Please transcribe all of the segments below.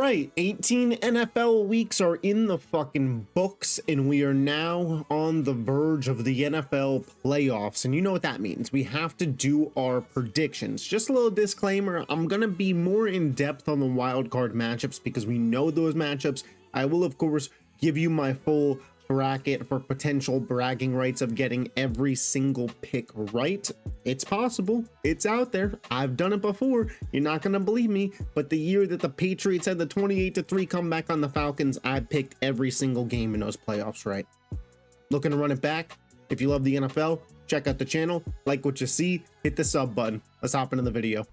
right, 18 NFL weeks are in the fucking books, and we are now on the verge of the NFL playoffs. And you know what that means. We have to do our predictions. Just a little disclaimer, I'm going to be more in depth on the wild card matchups because we know those matchups. I will, of course, give you my full bracket for potential bragging rights of getting every single pick right. It's possible. It's out there. I've done it before. You're not going to believe me, but the year that the Patriots had the 28-3 comeback on the Falcons, I picked every single game in those playoffs right. Looking to run it back? If you love the NFL, check out the channel, like what you see, hit the sub button. Let's hop into the video.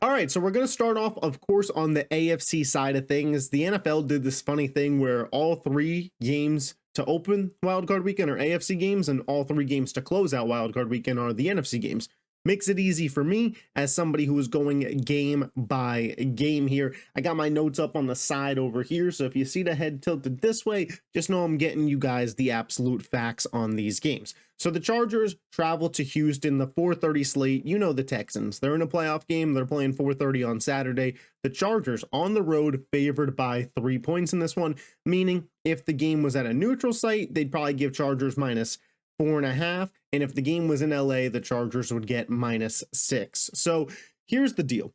All right, so we're going to start off, of course, on the AFC side of things. The NFL did this funny thing where all three games to open wildcard weekend are AFC games, and all three games to close out wildcard weekend are the NFC games. Makes it easy for me as somebody who is going game by game here. I got my notes up on the side over here, so if you see the head tilted this way, just know I'm getting you guys the absolute facts on these games. So the Chargers travel to Houston, the 4:30 slate. You know the Texans. They're in a playoff game. They're playing 4:30 on Saturday. The Chargers on the road favored by 3 points in this one, meaning if the game was at a neutral site, they'd probably give Chargers -4.5. And if the game was in LA, the Chargers would get -6. So here's the deal.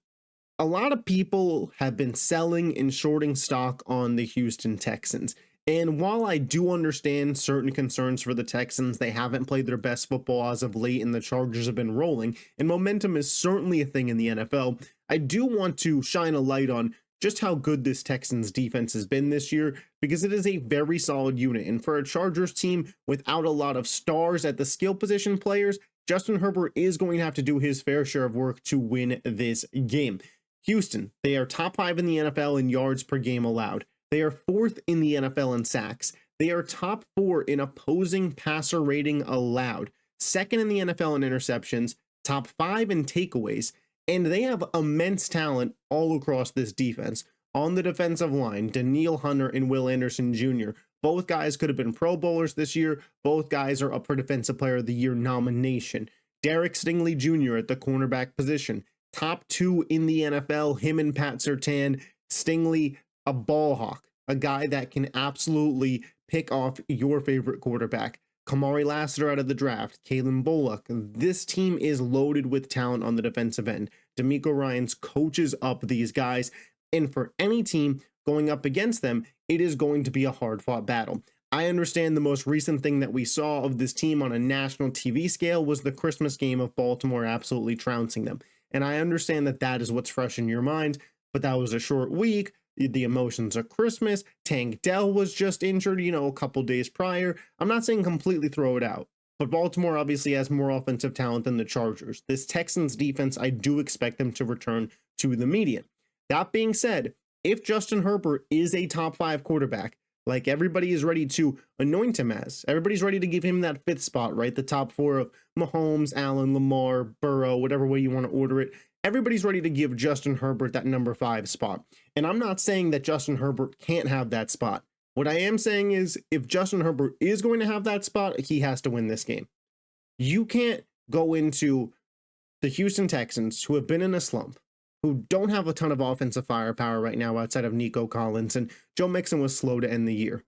A lot of people have been selling and shorting stock on the Houston Texans. And while I do understand certain concerns for the Texans, they haven't played their best football as of late, and the Chargers have been rolling, and momentum is certainly a thing in the NFL. I do want to shine a light on just how good this Texans defense has been this year, because it is a very solid unit. And for a Chargers team without a lot of stars at the skill position players, Justin Herbert is going to have to do his fair share of work to win this game. Houston, they are top 5 in the NFL in yards per game allowed. They are 4th in the NFL in sacks. They are top 4 in opposing passer rating allowed, 2nd in the NFL in interceptions, top 5 in takeaways, and they have immense talent all across this defense. On the defensive line, Danielle Hunter and Will Anderson Jr. Both guys could have been Pro Bowlers this year. Both guys are up for Defensive Player of the Year nomination. Derek Stingley Jr. at the cornerback position, top 2 in the NFL, him and Pat Surtain. Stingley, a ball hawk, a guy that can absolutely pick off your favorite quarterback. Kamari Lassiter out of the draft, Kalen Bullock. This team is loaded with talent on the defensive end. D'Amico Ryans coaches up these guys, and for any team going up against them, it is going to be a hard-fought battle. I understand the most recent thing that we saw of this team on a national TV scale was the Christmas game of Baltimore absolutely trouncing them. And I understand that that is what's fresh in your mind, but that was a short week. The emotions of Christmas. Tank Dell was just injured, a couple days prior. I'm not saying completely throw it out, but Baltimore obviously has more offensive talent than the Chargers. This Texans defense, I do expect them to return to the median. That being said, if Justin Herbert is a top 5 quarterback, like everybody is ready to anoint him as, everybody's ready to give him that 5th spot, right? The top 4 of Mahomes, Allen, Lamar, Burrow, whatever way you want to order it. Everybody's ready to give Justin Herbert that number 5 spot. And I'm not saying that Justin Herbert can't have that spot. What I am saying is if Justin Herbert is going to have that spot, he has to win this game. You can't go into the Houston Texans, who have been in a slump, who don't have a ton of offensive firepower right now outside of Nico Collins, and Joe Mixon was slow to end the year,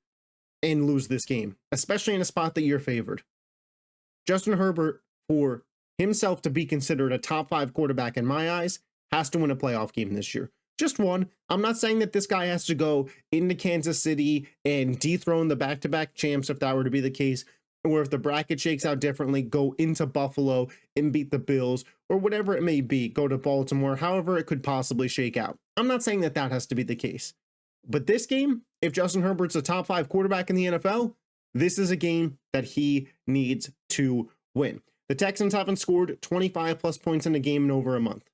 and lose this game, especially in a spot that you're favored. Justin Herbert, for himself to be considered a top 5 quarterback in my eyes, has to win a playoff game this year. Just one. I'm not saying that this guy has to go into Kansas City and dethrone the back-to-back champs if that were to be the case, or if the bracket shakes out differently, go into Buffalo and beat the Bills, or whatever it may be, go to Baltimore, however it could possibly shake out. I'm not saying that that has to be the case. But this game, if Justin Herbert's a top 5 quarterback in the NFL, this is a game that he needs to win. The Texans haven't scored 25 plus points in a game in over a month.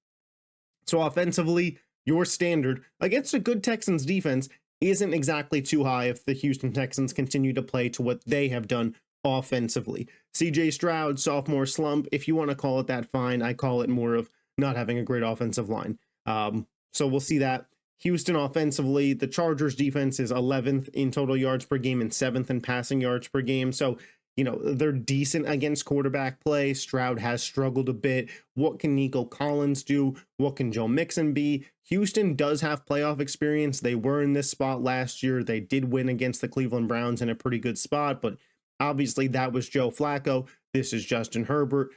So offensively, your standard against a good Texans defense isn't exactly too high if the Houston Texans continue to play to what they have done offensively. CJ Stroud, sophomore slump, if you want to call it that, fine. I call it more of not having a great offensive line. So we'll see that. Houston offensively, the Chargers defense is 11th in total yards per game and 7th in passing yards per game. So they're decent against quarterback play. Stroud has struggled a bit. What can Nico Collins do? What can Joe Mixon be? Houston does have playoff experience. They were in this spot last year. They did win against the Cleveland Browns in a pretty good spot, but obviously that was Joe Flacco. This is Justin Herbert.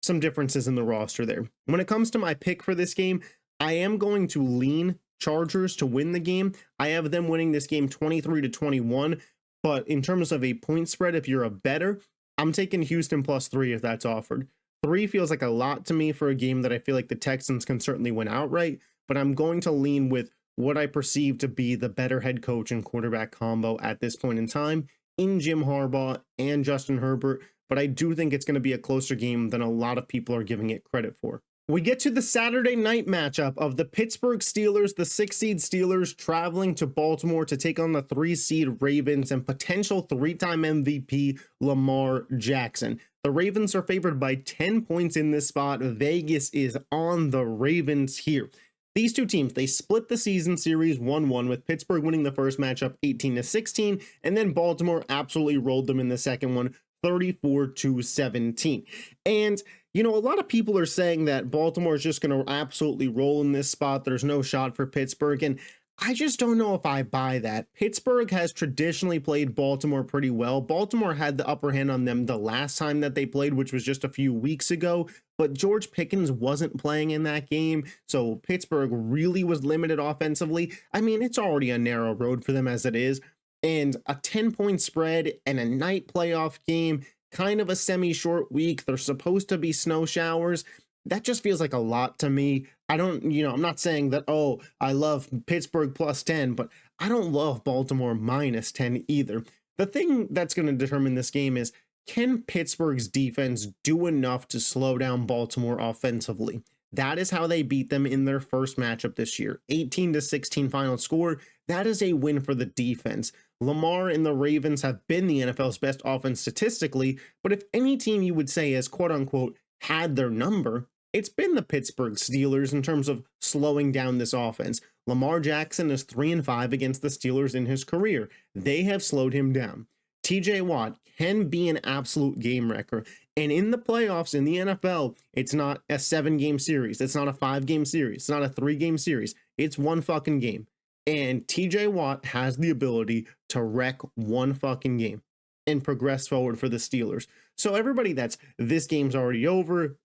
Some differences in the roster there. When it comes to my pick for this game, I am going to lean Chargers to win the game. I have them winning this game 23-21. But in terms of a point spread, if you're a bettor, I'm taking Houston +3 if that's offered. 3 feels like a lot to me for a game that I feel like the Texans can certainly win outright, but I'm going to lean with what I perceive to be the better head coach and quarterback combo at this point in time in Jim Harbaugh and Justin Herbert, but I do think it's going to be a closer game than a lot of people are giving it credit for. We get to the Saturday night matchup of the Pittsburgh Steelers, the 6-seed Steelers, traveling to Baltimore to take on the 3-seed Ravens and potential 3-time MVP Lamar Jackson. The Ravens are favored by 10 points in this spot. Vegas is on the Ravens here. These two teams, they split the season series 1-1, with Pittsburgh winning the first matchup 18-16, and then Baltimore absolutely rolled them in the second one 34-17. And a lot of people are saying that Baltimore is just going to absolutely roll in this spot. There's no shot for Pittsburgh, and I just don't know if I buy that. Pittsburgh has traditionally played Baltimore pretty well. Baltimore had the upper hand on them the last time that they played, which was just a few weeks ago, but George Pickens wasn't playing in that game, so Pittsburgh really was limited offensively. I mean, it's already a narrow road for them as it is, and a 10-point spread and a night playoff game, kind of a semi-short week. There's supposed to be snow showers. That just feels like a lot to me. I'm not saying that, oh, I love Pittsburgh +10, but I don't love Baltimore -10 either. The thing that's going to determine this game is, can Pittsburgh's defense do enough to slow down Baltimore offensively? That is how they beat them in their first matchup this year. 18-16 final score. That is a win for the defense. Lamar and the Ravens have been the NFL's best offense statistically, but if any team you would say has quote unquote had their number, it's been the Pittsburgh Steelers in terms of slowing down this offense. Lamar Jackson is 3-5 against the Steelers in his career. They have slowed him down. TJ Watt can be an absolute game wrecker. And in the playoffs in the NFL, it's not a 7-game series. It's not a 5-game series. It's not a 3-game series. It's one fucking game. And TJ Watt has the ability to wreck one fucking game and progress forward for the Steelers. So everybody this game's already over,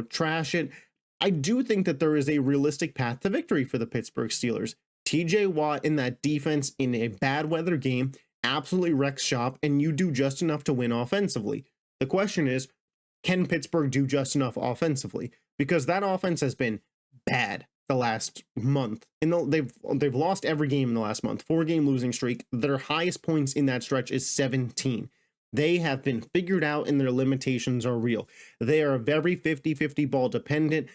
trash it. I do think that there is a realistic path to victory for the Pittsburgh Steelers. TJ Watt in that defense in a bad weather game absolutely wrecks shop, and you do just enough to win offensively. The question is, can Pittsburgh do just enough offensively? Because that offense has been bad the last month. They've lost every game in the last month. 4-game losing streak. Their highest points in that stretch is 17. They have been figured out and their limitations are real. They are very 50-50 ball dependent.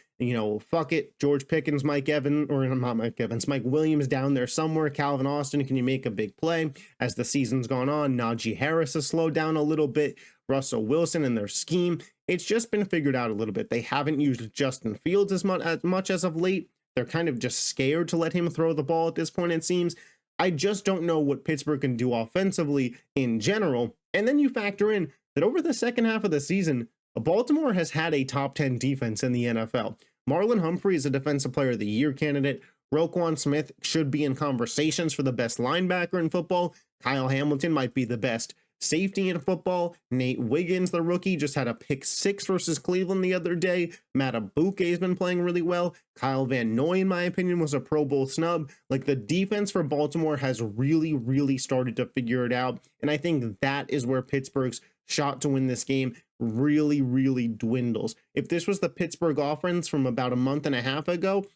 Fuck it. George Pickens, Mike Williams down there somewhere. Calvin Austin, can you make a big play? As the season's gone on, Najee Harris has slowed down a little bit. Russell Wilson and their scheme, it's just been figured out a little bit. They haven't used Justin Fields as much as of late. They're kind of just scared to let him throw the ball at this point, it seems. I just don't know what Pittsburgh can do offensively in general. And then you factor in that over the second half of the season, Baltimore has had a top 10 defense in the NFL. Marlon Humphrey is a Defensive Player of the Year candidate. Roquan Smith should be in conversations for the best linebacker in football. Kyle Hamilton might be the best safety in football. Nate Wiggins, the rookie, just had a pick 6 versus Cleveland the other day. Matt Abuke has been playing really well. Kyle Van Noy, in my opinion, was a Pro Bowl snub. Like, the defense for Baltimore has really, really started to figure it out. And I think that is where Pittsburgh's shot to win this game really, really dwindles. If this was the Pittsburgh offense from about a month and a half ago,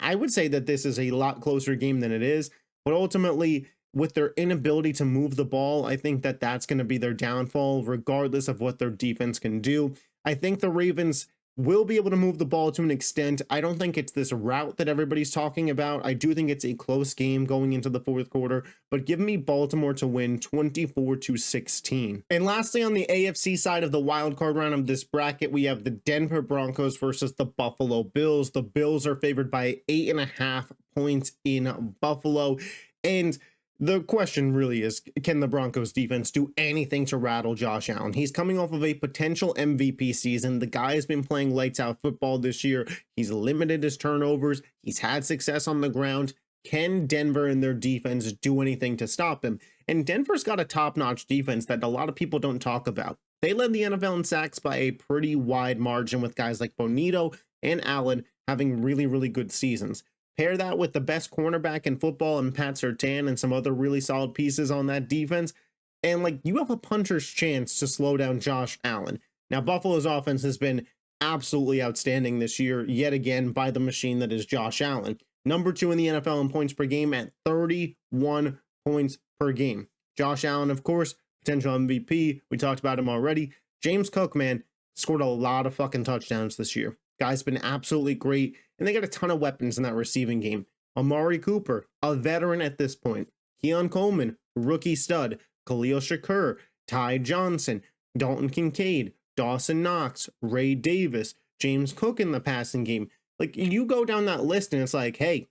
I would say that this is a lot closer game than it is. But ultimately, with their inability to move the ball, I think that that's going to be their downfall, regardless of what their defense can do. I think the Ravens will be able to move the ball to an extent. I don't think it's this route that everybody's talking about. I do think it's a close game going into the fourth quarter, but give me Baltimore to win 24-16. And lastly, on the AFC side of the wild card round of this bracket, we have the Denver Broncos versus the Buffalo Bills. The Bills are favored by 8.5 points in Buffalo. And The question really is, can the Broncos defense do anything to rattle Josh Allen? He's coming off of a potential MVP season. The guy has been playing lights out football this year. He's limited his turnovers. He's had success on the ground. Can Denver and their defense do anything to stop him? And Denver's got a top-notch defense that a lot of people don't talk about. They led the NFL in sacks by a pretty wide margin, with guys like Bonito and Allen having really, really good seasons. Pair that with the best cornerback in football and Pat Surtain and some other really solid pieces on that defense, and like, you have a puncher's chance to slow down Josh Allen. Now, Buffalo's offense has been absolutely outstanding this year, yet again, by the machine that is Josh Allen. Number 2 in the NFL in points per game at 31 points per game. Josh Allen, of course, potential MVP. We talked about him already. James Cook, man, scored a lot of fucking touchdowns this year. Guy's been absolutely great, and they got a ton of weapons in that receiving game. Amari Cooper, a veteran at this point. Keon Coleman, rookie stud. Khalil Shakur, Ty Johnson, Dalton Kincaid, Dawson Knox, Ray Davis, James Cook in the passing game. Like, you go down that list and it's like, hey,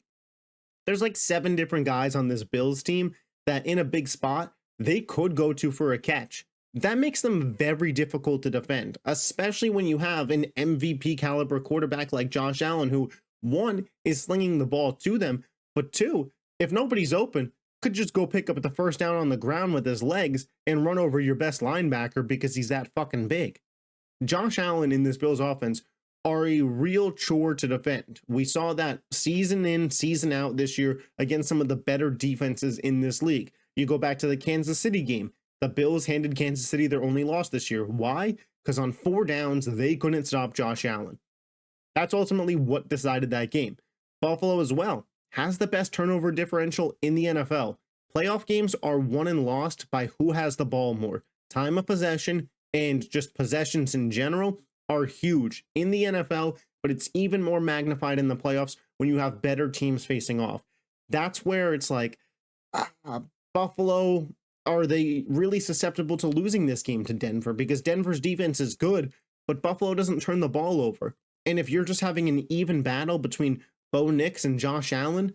there's like 7 different guys on this Bills team that in a big spot, they could go to for a catch. That makes them very difficult to defend, especially when you have an MVP caliber quarterback like Josh Allen, who, 1, is slinging the ball to them, but 2, if nobody's open, could just go pick up the first down on the ground with his legs and run over your best linebacker because he's that fucking big. Josh Allen in this Bills offense are a real chore to defend. We saw that season in, season out this year against some of the better defenses in this league. You go back to the Kansas City game. The Bills handed Kansas City their only loss this year. Why? Because on 4 downs, they couldn't stop Josh Allen. That's ultimately what decided that game. Buffalo as well has the best turnover differential in the NFL. Playoff games are won and lost by who has the ball more. Time of possession and just possessions in general are huge in the NFL, but it's even more magnified in the playoffs when you have better teams facing off. That's where it's like, Buffalo, are they really susceptible to losing this game to Denver? Because Denver's defense is good, but Buffalo doesn't turn the ball over. And if you're just having an even battle between Bo Nix and Josh Allen,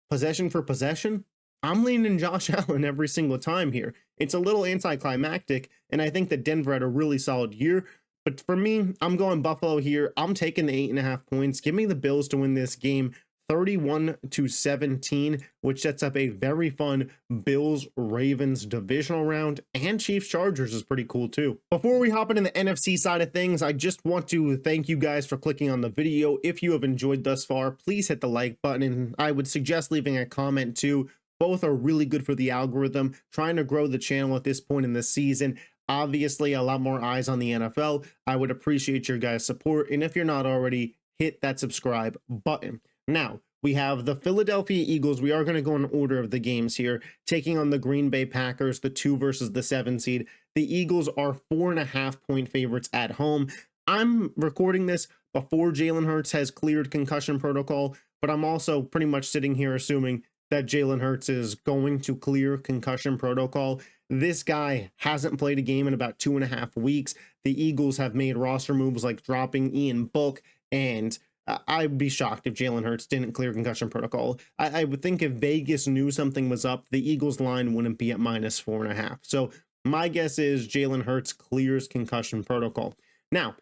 possession for possession, I'm leaning Josh Allen every single time here. It's a little anticlimactic, and I think that Denver had a really solid year. But for me, I'm going Buffalo here. I'm taking the 8.5 points. Give me the Bills to win this game 31-17, which sets up a very fun Bills-Ravens divisional round, and Chiefs-Chargers is pretty cool too. Before we hop into the NFC side of things, I just want to thank you guys for clicking on the video. If you have enjoyed thus far, please hit the like button, and I would suggest leaving a comment too. Both are really good for the algorithm, trying to grow the channel at this point in the season. Obviously, a lot more eyes on the NFL. I would appreciate your guys' support, and if you're not already, hit that subscribe button. Now, we have the Philadelphia Eagles. We are going to go in order of the games here, taking on the Green Bay Packers, the 2 versus the 7 seed. The Eagles are 4.5-point favorites at home. I'm recording this before Jalen Hurts has cleared concussion protocol, but I'm also pretty much sitting here assuming that Jalen Hurts is going to clear concussion protocol. This guy hasn't played a game in about 2.5 weeks. The Eagles have made roster moves like dropping Ian Book, and I'd be shocked if Jalen Hurts didn't clear concussion protocol. I would think if Vegas knew something was up, the Eagles line wouldn't be at -4.5. So my guess is Jalen Hurts clears concussion protocol. Now,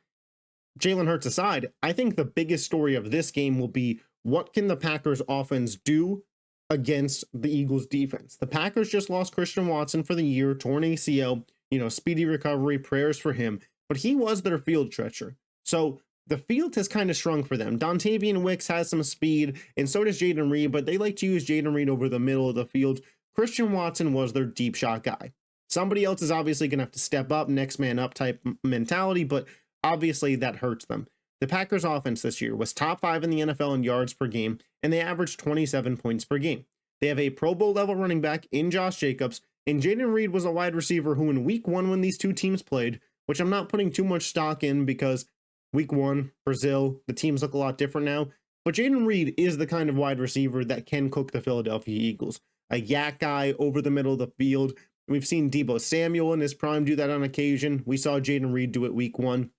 Jalen Hurts aside, I think the biggest story of this game will be, what can the Packers offense do against the Eagles defense? The Packers just lost Christian Watson for the year, torn ACL, speedy recovery, prayers for him, but he was their field stretcher. So the field has kind of shrunk for them. Dontavian Wicks has some speed, and so does Jayden Reed, but they like to use Jayden Reed over the middle of the field. Christian Watson was their deep shot guy. Somebody else is obviously going to have to step up, next man up type mentality, but obviously that hurts them. The Packers offense this year was top 5 in the NFL in yards per game, and they averaged 27 points per game. They have a Pro Bowl level running back in Josh Jacobs, and Jayden Reed was a wide receiver who in week 1 when these two teams played, which I'm not putting too much stock in because week 1, Brazil, the teams look a lot different now, but Jayden Reed is the kind of wide receiver that can cook the Philadelphia Eagles. A yak guy over the middle of the field. We've seen Deebo Samuel in his prime do that on occasion. We saw Jayden Reed do it week 1.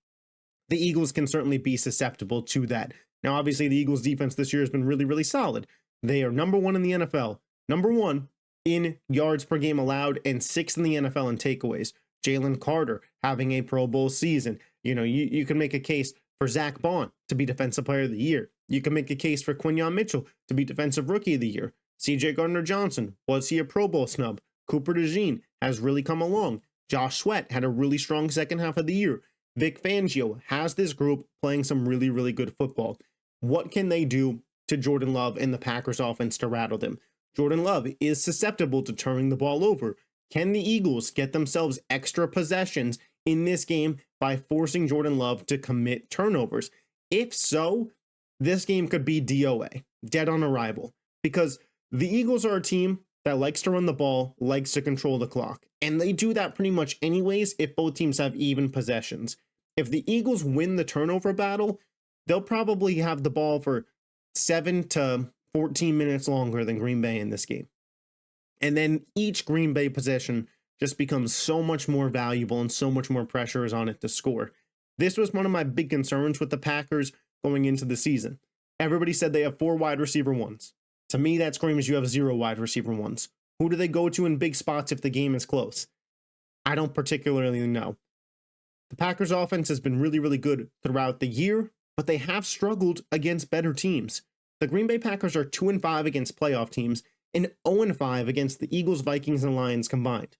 The Eagles can certainly be susceptible to that. Now, obviously, the Eagles defense this year has been really, really solid. They are number 1 in the NFL. Number 1 in yards per game allowed and 6th in the NFL in takeaways. Jalen Carter having a Pro Bowl season. You can make a case for Zach Bond to be Defensive Player of the Year. You can make a case for Quinyon Mitchell to be Defensive Rookie of the Year. CJ Gardner-Johnson, was he a Pro Bowl snub? Cooper DeJean has really come along. Josh Sweat had a really strong second half of the year. Vic Fangio has this group playing some really, really good football. What can they do to Jordan Love and the Packers offense to rattle them? Jordan Love is susceptible to turning the ball over. Can the Eagles get themselves extra possessions in this game by forcing Jordan Love to commit turnovers? If so, this game could be DOA, dead on arrival, because the Eagles are a team that likes to run the ball, likes to control the clock, and they do that pretty much anyways if both teams have even possessions. If the Eagles win the turnover battle, they'll probably have the ball for 7 to 14 minutes longer than Green Bay in this game. And then each Green Bay possession just becomes so much more valuable and so much more pressure is on it to score. This was one of my big concerns with the Packers going into the season. Everybody said they have 4 wide receiver ones. To me, that screams you have 0 wide receiver ones. Who do they go to in big spots if the game is close? I don't particularly know. The Packers offense has been really, really good throughout the year, but they have struggled against better teams. The Green Bay Packers are 2-5 against playoff teams and 0-5 against the Eagles, Vikings, and Lions combined.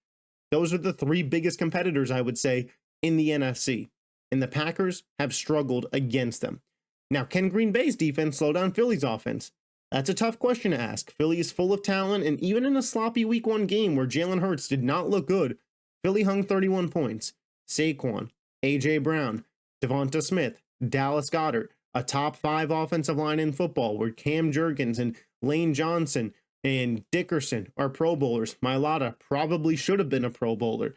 Those are the 3 biggest competitors, I would say, in the NFC. And the Packers have struggled against them. Now, can Green Bay's defense slow down Philly's offense? That's a tough question to ask. Philly is full of talent, and even in a sloppy Week 1 game where Jalen Hurts did not look good, Philly hung 31 points. Saquon, A.J. Brown, Devonta Smith, Dallas Goedert, a top 5 offensive line in football where Cam Jurgens and Lane Johnson and Dickerson are Pro Bowlers. Mailata probably should have been a Pro Bowler.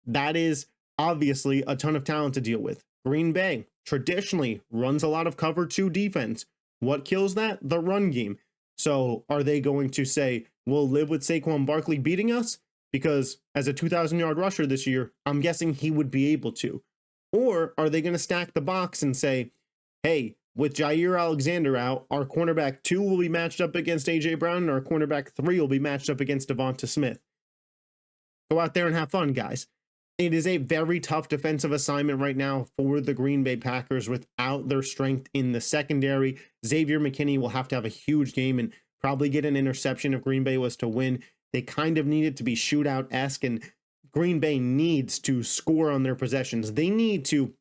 That is obviously a ton of talent to deal with. Green Bay traditionally runs a lot of cover 2 defense. What kills that? The run game. So are they going to say, we'll live with Saquon Barkley beating us? Because as a 2,000-yard rusher this year, I'm guessing he would be able to. Or are they going to stack the box and say, hey, with Jair Alexander out, our cornerback 2 will be matched up against A.J. Brown, and our cornerback 3 will be matched up against Devonta Smith. Go out there and have fun, guys. It is a very tough defensive assignment right now for the Green Bay Packers without their strength in the secondary. Xavier McKinney will have to have a huge game and probably get an interception if Green Bay was to win. They kind of need it to be shootout-esque, and Green Bay needs to score on their possessions. They need to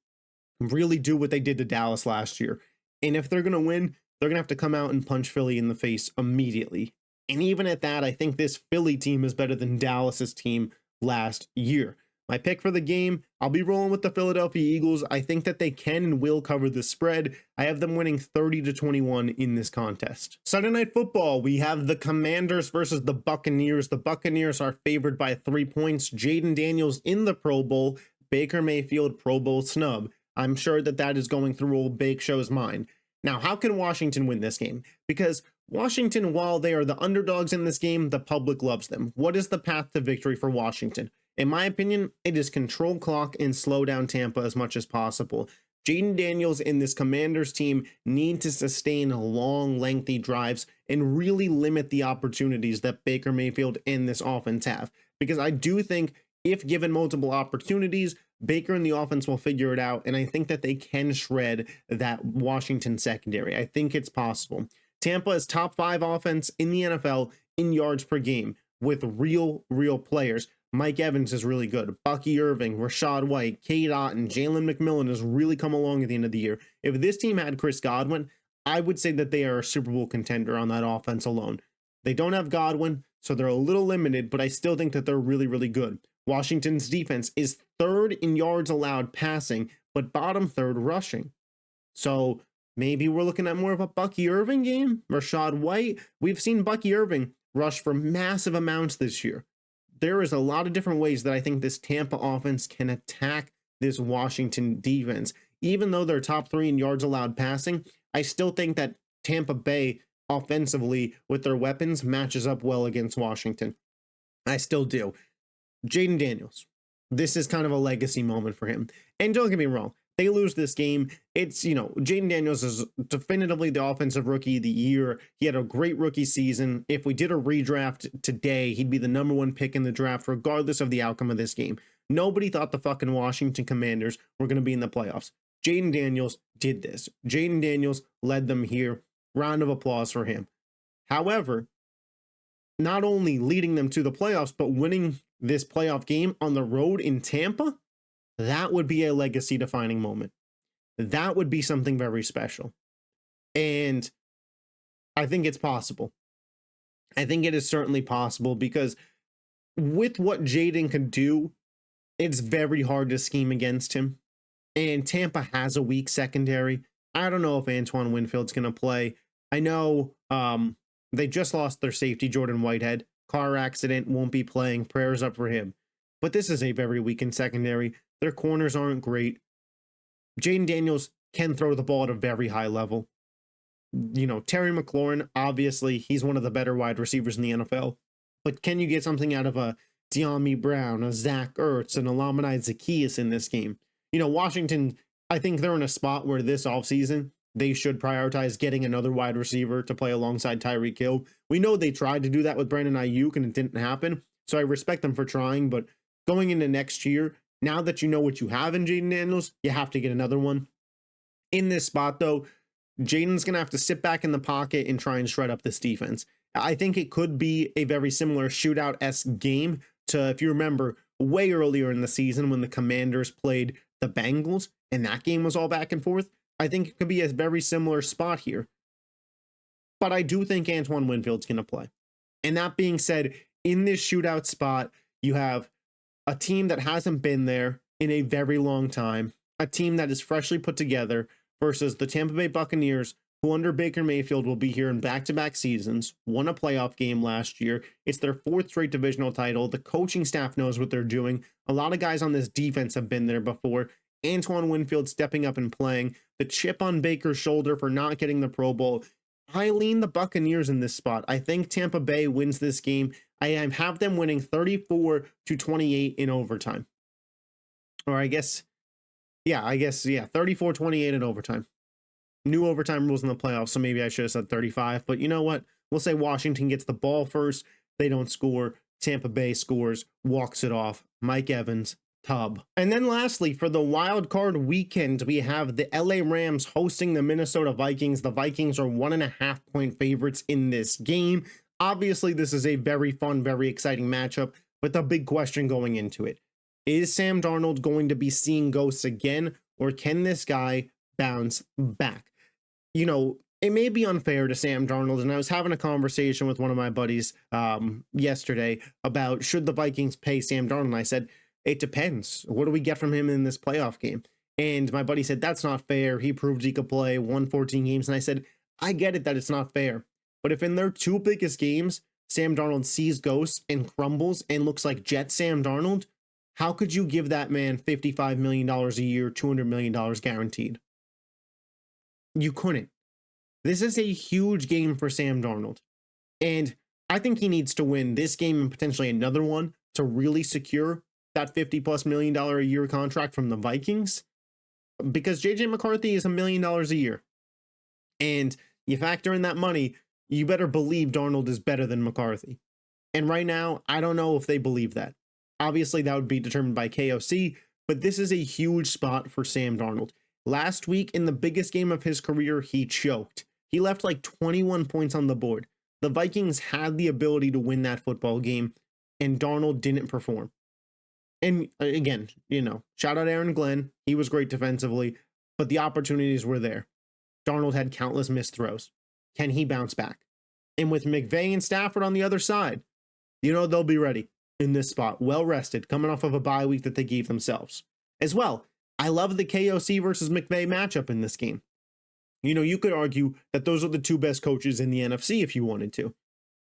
really do what they did to Dallas last year. And if they're going to win, they're going to have to come out and punch Philly in the face immediately. And even at that, I think this Philly team is better than Dallas's team last year. My pick for the game, I'll be rolling with the Philadelphia Eagles. I think that they can and will cover the spread. I have them winning 30-21 in this contest. Sunday Night Football, we have the Commanders versus the Buccaneers. The Buccaneers are favored by 3 points. Jaden Daniels in the Pro Bowl. Baker Mayfield Pro Bowl snub. I'm sure that is going through old Bake Show's mind. Now, how can Washington win this game? Because Washington, while they are the underdogs in this game, the public loves them. What is the path to victory for Washington? In my opinion, it is control clock and slow down Tampa as much as possible. Jaden Daniels and this Commanders team need to sustain long, lengthy drives and really limit the opportunities that Baker Mayfield and this offense have. Because I do think if given multiple opportunities, Baker and the offense will figure it out, and I think that they can shred that Washington secondary. I think it's possible. Tampa is top 5 offense in the NFL in yards per game with real players. Mike Evans is really good. Bucky Irving, Rashad White, Cade Otton, Jalen McMillan has really come along at the end of the year. If this team had Chris Godwin, I would say that they are a Super Bowl contender on that offense alone. They don't have Godwin, so they're a little limited, but I still think that they're really good. Washington's defense is 3rd in yards allowed passing, but bottom 3rd rushing. So maybe we're looking at more of a Bucky Irving game. Rashad White, we've seen Bucky Irving rush for massive amounts this year. There is a lot of different ways that I think this Tampa offense can attack this Washington defense. Even though they're top 3 in yards allowed passing, I still think that Tampa Bay offensively with their weapons matches up well against Washington. I still do. Jaden Daniels, this is kind of a legacy moment for him. And don't get me wrong, They lose this game. It's, Jaden Daniels is definitively the offensive rookie of the year. He had a great rookie season. If we did a redraft today, he'd be the number one pick in the draft, regardless of the outcome of this game. Nobody thought the fucking Washington Commanders were going to be in the playoffs. Jaden Daniels did this. Jaden Daniels led them here. Round of applause for him. However, not only leading them to the playoffs, but winning this playoff game on the road in Tampa, that would be a legacy defining moment. That would be something very special. And I think it's possible. I think it is certainly possible because with what Jaden can do, it's very hard to scheme against him. And Tampa has a weak secondary. I don't know if Antoine Winfield's going to play. I know they just lost their safety, Jordan Whitehead. Car accident, won't be playing. Prayers up for him. But this is a very weakened secondary. Their corners aren't great. Jaden Daniels can throw the ball at a very high level. Terry McLaurin, obviously, he's one of the better wide receivers in the NFL. But can you get something out of a De'Ami Brown, a Zach Ertz, an Olaminai Zaccheaus in this game? Washington, I think they're in a spot where this offseason, they should prioritize getting another wide receiver to play alongside Tyreek Hill. We know they tried to do that with Brandon Ayuk and it didn't happen. So I respect them for trying, but going into next year, now that you know what you have in Jaden Daniels, you have to get another one. In this spot, though, Jaden's going to have to sit back in the pocket and try and shred up this defense. I think it could be a very similar shootout-esque game to, if you remember, way earlier in the season when the Commanders played the Bengals and that game was all back and forth. I think it could be a very similar spot here. But I do think Antoine Winfield's going to play. And that being said, in this shootout spot, you have a team that hasn't been there in a very long time, a team that is freshly put together versus the Tampa Bay Buccaneers, who under Baker Mayfield will be here in back-to-back seasons, won a playoff game last year. It's their fourth straight divisional title. The coaching staff knows what they're doing. A lot of guys on this defense have been there before. Antoine Winfield stepping up and playing. The chip on Baker's shoulder for not getting the Pro Bowl. I lean the Buccaneers in this spot. I think Tampa Bay wins this game. I have them winning 34-28 in overtime. Or 34-28 in overtime. New overtime rules in the playoffs, so maybe I should have said 35. But you know what? We'll say Washington gets the ball first. They don't score. Tampa Bay scores, walks it off. Mike Evans, tub. And then lastly, for the wild card weekend, we have the LA Rams hosting the Minnesota Vikings. The Vikings are 1.5-point favorites in this game. Obviously, this is a very fun, very exciting matchup, with a big question going into it. Is Sam Darnold going to be seeing ghosts again, or can this guy bounce back? It may be unfair to Sam Darnold, and I was having a conversation with one of my buddies yesterday about should the Vikings pay Sam Darnold, and I said, it depends. What do we get from him in this playoff game? And my buddy said, that's not fair. He proved he could play, won 14 games. And I said, I get it that it's not fair. But if in their two biggest games, Sam Darnold sees ghosts and crumbles and looks like Jet Sam Darnold, how could you give that man $55 million a year, $200 million guaranteed? You couldn't. This is a huge game for Sam Darnold. And I think he needs to win this game and potentially another one to really secure that $50+ million a year contract from the Vikings, because JJ McCarthy is $1 million a year. And you factor in that money, you better believe Darnold is better than McCarthy. And right now, I don't know if they believe that. Obviously, that would be determined by KOC, but this is a huge spot for Sam Darnold. Last week, in the biggest game of his career, he choked. He left like 21 points on the board. The Vikings had the ability to win that football game, and Darnold didn't perform. And again, shout out Aaron Glenn. He was great defensively, but the opportunities were there. Darnold had countless missed throws. Can he bounce back? And with McVay and Stafford on the other side, they'll be ready in this spot, well rested, coming off of a bye week that they gave themselves. As well, I love the KOC versus McVay matchup in this game. You could argue that those are the two best coaches in the NFC if you wanted to.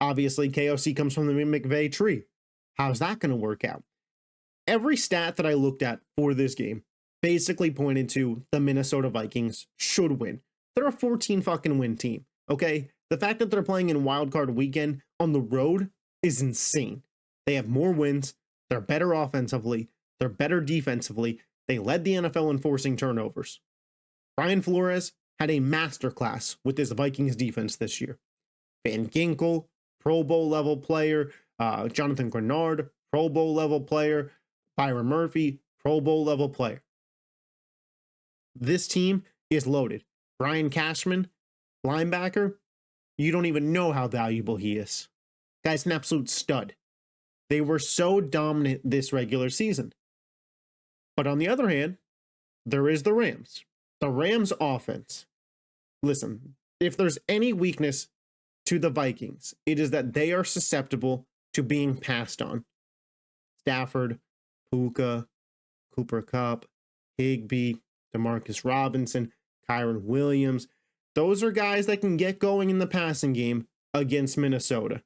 Obviously, KOC comes from the McVay tree. How's that going to work out? Every stat that I looked at for this game basically pointed to the Minnesota Vikings should win. They're a 14 fucking win team, okay? The fact that they're playing in wildcard weekend on the road is insane. They have more wins. They're better offensively. They're better defensively. They led the NFL in forcing turnovers. Brian Flores had a masterclass with his Vikings defense this year. Van Ginkel, Pro Bowl level player. Jonathan Grenard, Pro Bowl level player. Byron Murphy, Pro Bowl level player. This team is loaded. Brian Cashman, linebacker, you don't even know how valuable he is. Guy's an absolute stud. They were so dominant this regular season. But on the other hand, there is the Rams. The Rams offense. Listen, if there's any weakness to the Vikings, it is that they are susceptible to being passed on. Stafford, Puka, Cooper Kupp, Higbee, Demarcus Robinson, Kyron Williams. Those are guys that can get going in the passing game against Minnesota.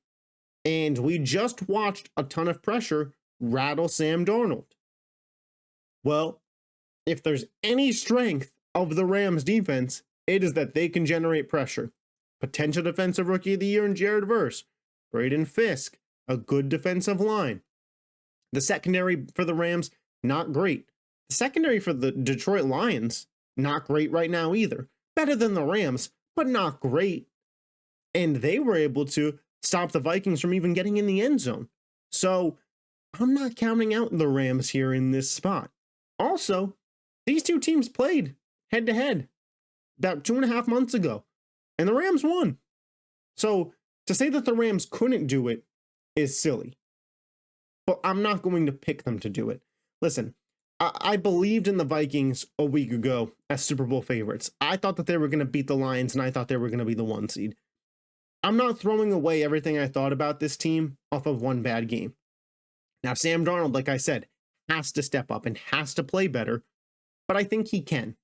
And we just watched a ton of pressure rattle Sam Darnold. Well, if there's any strength of the Rams defense, it is that they can generate pressure. Potential defensive rookie of the year in Jared Verse, Braden Fisk, a good defensive line. The secondary for the Rams, not great. The secondary for the Detroit Lions, not great right now either. Better than the Rams, but not great. And they were able to stop the Vikings from even getting in the end zone. So I'm not counting out the Rams here in this spot. Also, these two teams played head to head about 2.5 months ago, and the Rams won. So to say that the Rams couldn't do it is silly. But I'm not going to pick them to do it. Listen, I believed in the Vikings a week ago as Super Bowl favorites. I thought that they were going to beat the Lions, and I thought they were going to be the 1 seed. I'm not throwing away everything I thought about this team off of one bad game. Now, Sam Darnold, like I said, has to step up and has to play better, but I think he can.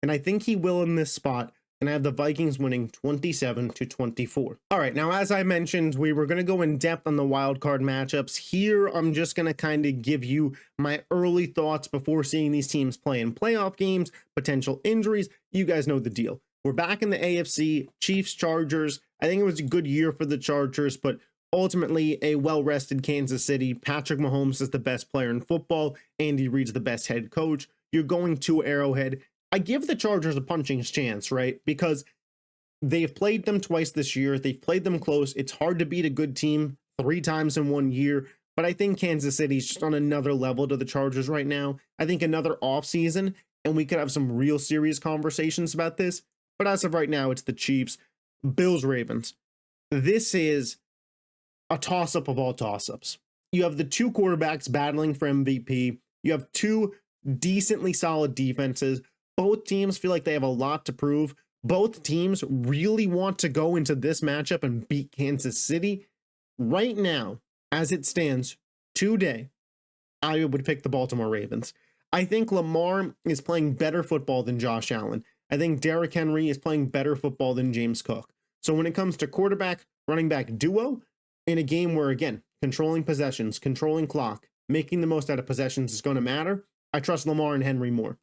And I think he will in this spot. And I have the Vikings winning 27-24. All right, now as I mentioned, we were going to go in depth on the wild card matchups. Here, I'm just going to kind of give you my early thoughts before seeing these teams play in playoff games, potential injuries. You guys know the deal. We're back in the AFC, Chiefs, Chargers. I think it was a good year for the Chargers, but ultimately a well-rested Kansas City. Patrick Mahomes is the best player in football. Andy Reid's the best head coach. You're going to Arrowhead. I give the Chargers a punching chance, right? Because they've played them twice this year. They've played them close. It's hard to beat a good team 3 times in 1 year. But I think Kansas City's just on another level to the Chargers right now. I think another offseason, and we could have some real serious conversations about this. But as of right now, it's the Chiefs. Bills, Ravens. This is a toss-up of all toss-ups. You have the 2 quarterbacks battling for MVP. You have 2 decently solid defenses. Both teams feel like they have a lot to prove. Both teams really want to go into this matchup and beat Kansas City. Right now, as it stands today, I would pick the Baltimore Ravens. I think Lamar is playing better football than Josh Allen. I think Derrick Henry is playing better football than James Cook. So when it comes to quarterback, running back duo, in a game where, again, controlling possessions, controlling clock, making the most out of possessions is going to matter, I trust Lamar and Henry more.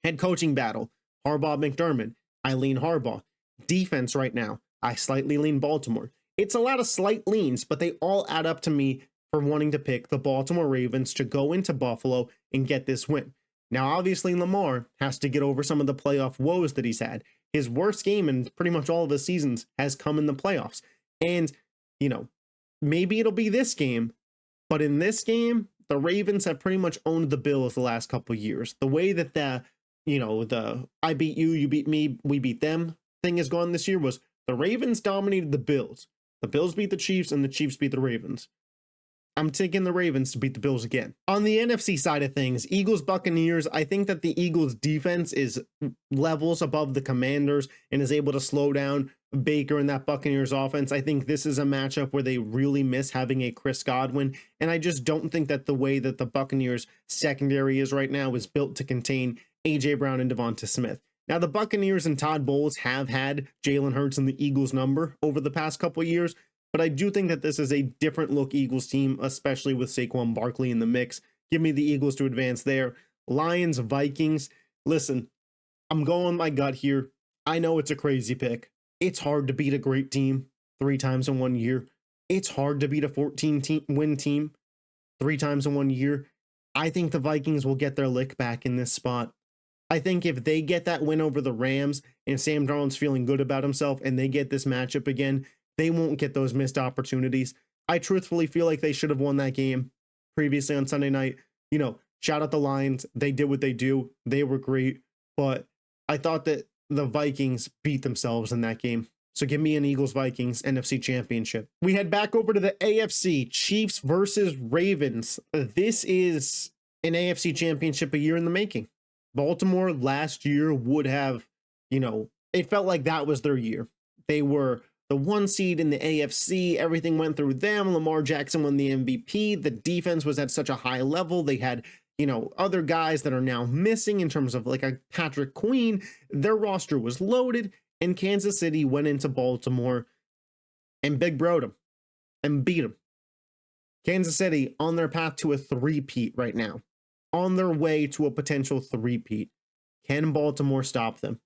Head coaching battle, Harbaugh, McDermott. I lean Harbaugh. Defense right now, I slightly lean Baltimore. It's a lot of slight leans, but they all add up to me for wanting to pick the Baltimore Ravens to go into Buffalo and get this win. Now, obviously, Lamar has to get over some of the playoff woes that he's had. His worst game in pretty much all of his seasons has come in the playoffs. And, maybe it'll be this game, but in this game, the Ravens have pretty much owned the Bills the last couple of years. The way that the I beat you, you beat me, we beat them thing has gone this year was the Ravens dominated the Bills. The Bills beat the Chiefs and the Chiefs beat the Ravens. I'm taking the Ravens to beat the Bills again. On the NFC side of things, Eagles, Buccaneers, I think that the Eagles defense is levels above the Commanders and is able to slow down Baker and that Buccaneers offense. I think this is a matchup where they really miss having a Chris Godwin. And I just don't think that the way that the Buccaneers secondary is right now is built to contain A.J. Brown and Devonta Smith. Now, the Buccaneers and Todd Bowles have had Jalen Hurts and the Eagles number over the past couple of years, but I do think that this is a different look Eagles team, especially with Saquon Barkley in the mix. Give me the Eagles to advance there. Lions, Vikings. Listen, I'm going my gut here. I know it's a crazy pick. It's hard to beat a great team 3 times in 1 year. It's hard to beat a 14-win team 3 times in 1 year. I think the Vikings will get their lick back in this spot. I think if they get that win over the Rams and Sam Darnold's feeling good about himself and they get this matchup again, they won't get those missed opportunities. I truthfully feel like they should have won that game previously on Sunday night. Shout out the Lions. They did what they do. They were great. But I thought that the Vikings beat themselves in that game. So give me an Eagles-Vikings NFC Championship. We head back over to the AFC, Chiefs versus Ravens. This is an AFC Championship a year in the making. Baltimore last year would have, it felt like that was their year. They were the 1 seed in the AFC. Everything went through them. Lamar Jackson won the MVP. The defense was at such a high level. They had, other guys that are now missing in terms of like a Patrick Queen. Their roster was loaded, and Kansas City went into Baltimore and big broed them and beat them. Kansas City on their path to a three-peat right now. On their way to a potential three-peat. Can Baltimore stop them?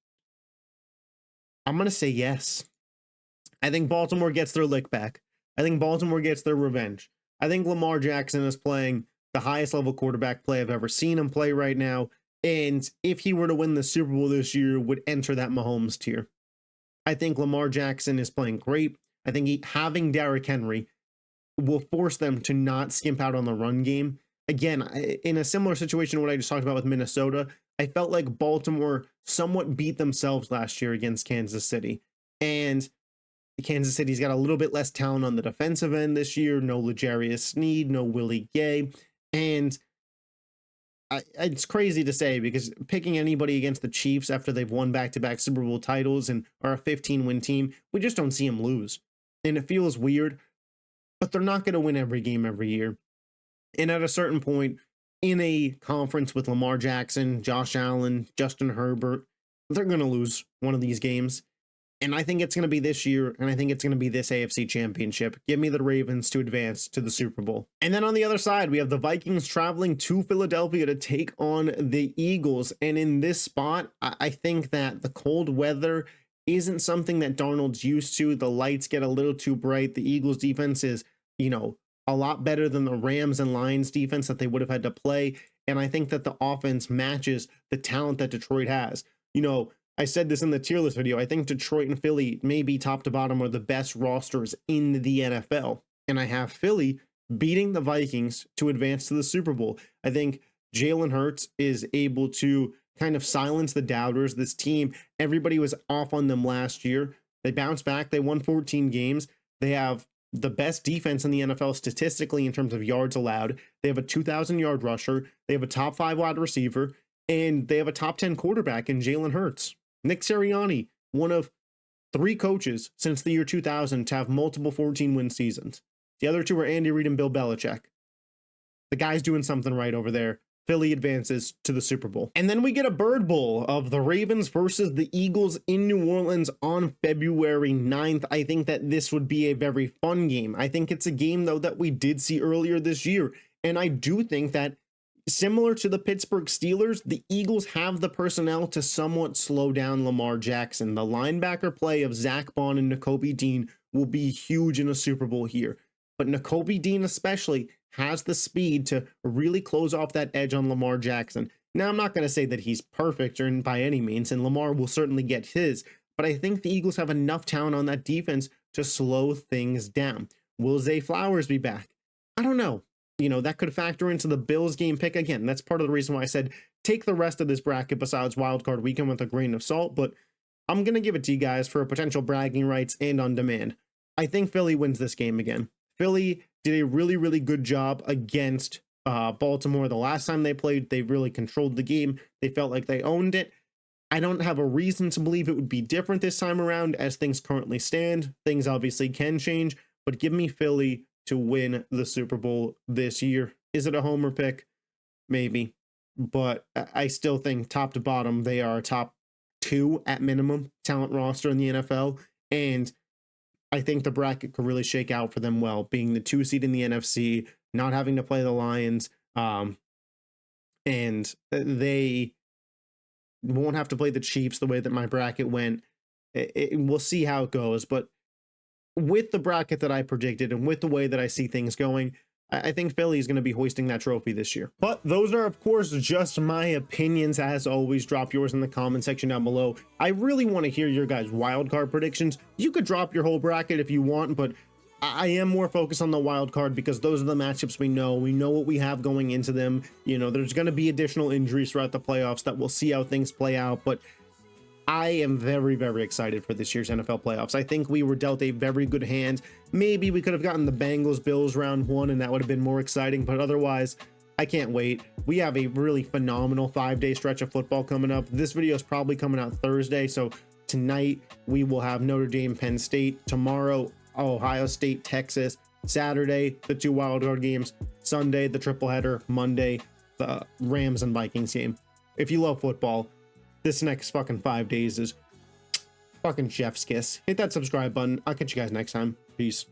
I'm going to say yes. I think Baltimore gets their lick back. I think Baltimore gets their revenge. I think Lamar Jackson is playing the highest level quarterback play I've ever seen him play right now. And if he were to win the Super Bowl this year, would enter that Mahomes tier. I think Lamar Jackson is playing great. I think having Derrick Henry will force them to not skimp out on the run game. Again, in a similar situation to what I just talked about with Minnesota, I felt like Baltimore somewhat beat themselves last year against Kansas City. And Kansas City's got a little bit less talent on the defensive end this year. No L'Jarius Sneed, no Willie Gay. And it's crazy to say because picking anybody against the Chiefs after they've won back-to-back Super Bowl titles and are a 15-win team, we just don't see them lose. And it feels weird, but they're not going to win every game every year. And at a certain point in a conference with Lamar Jackson, Josh Allen, Justin Herbert, they're going to lose one of these games. And I think it's going to be this year, and I think it's going to be this AFC Championship. Give me the Ravens to advance to the Super Bowl. And then on the other side, we have the Vikings traveling to Philadelphia to take on the Eagles. And in this spot, I think that the cold weather isn't something that Darnold's used to. The lights get a little too bright. The Eagles defense is, a lot better than the Rams and Lions defense that they would have had to play. And I think that the offense matches the talent that Detroit has. I said this in the tier list video. I think Detroit and Philly, maybe top to bottom, are the best rosters in the NFL. And I have Philly beating the Vikings to advance to the Super Bowl. I think Jalen Hurts is able to kind of silence the doubters. This team, everybody was off on them last year. They bounced back. They won 14 games. They have the best defense in the NFL statistically in terms of yards allowed. They have a 2,000-yard rusher. They have a top 5 wide receiver. And they have a top 10 quarterback in Jalen Hurts. Nick Sirianni, one of 3 coaches since the year 2000 to have multiple 14-win seasons. The other 2 are Andy Reid and Bill Belichick. The guy's doing something right over there. Philly advances to the Super Bowl. And then we get a bird bowl of the Ravens versus the Eagles in New Orleans on February 9th. I think that this would be a very fun game. I think it's a game, though, that we did see earlier this year. And I do think that similar to the Pittsburgh Steelers, the Eagles have the personnel to somewhat slow down Lamar Jackson. The linebacker play of Zach Bond and Nakobe Dean will be huge in a Super Bowl here. But Nakobe Dean especially has the speed to really close off that edge on Lamar Jackson. Now, I'm not going to say that he's perfect or by any means, and Lamar will certainly get his, but I think the Eagles have enough talent on that defense to slow things down. Will Zay Flowers be back? I don't know. That could factor into the Bills game pick. Again, that's part of the reason why I said take the rest of this bracket besides wildcard weekend with a grain of salt, but I'm going to give it to you guys for potential bragging rights and on demand. I think Philly wins this game again. Philly did a really, really good job against Baltimore the last time they played. They really controlled the game. They felt like they owned it. I don't have a reason to believe it would be different this time around as things currently stand. Things obviously can change, but give me Philly to win the Super Bowl this year. Is it a homer pick? Maybe. But I still think top to bottom, they are a top 2 at minimum talent roster in the NFL. And I think the bracket could really shake out for them well, being the 2 seed in the NFC, not having to play the Lions. And they won't have to play the Chiefs the way that my bracket went. We'll see how it goes. But with the bracket that I predicted and with the way that I see things going, I think Philly is going to be hoisting that trophy this year. But those are, of course, just my opinions. As always, drop yours in the comment section down below. I really want to hear your guys' wildcard predictions. You could drop your whole bracket if you want, but I am more focused on the wild card because those are the matchups we know. We know what we have going into them. You know, there's going to be additional injuries throughout the playoffs that we'll see how things play out, but I am very, very excited for this year's NFL playoffs. I think we were dealt a very good hand. Maybe we could have gotten the Bengals-Bills round 1 and that would have been more exciting, but otherwise, I can't wait. We have a really phenomenal 5-day stretch of football coming up. This video is probably coming out Thursday, so tonight we will have Notre Dame, Penn State. Tomorrow, Ohio State, Texas. Saturday, the 2 wildcard games. Sunday, the triple header. Monday, the Rams and Vikings game. If you love football, this next fucking 5 days is fucking chef's kiss. Hit that subscribe button. I'll catch you guys next time. Peace.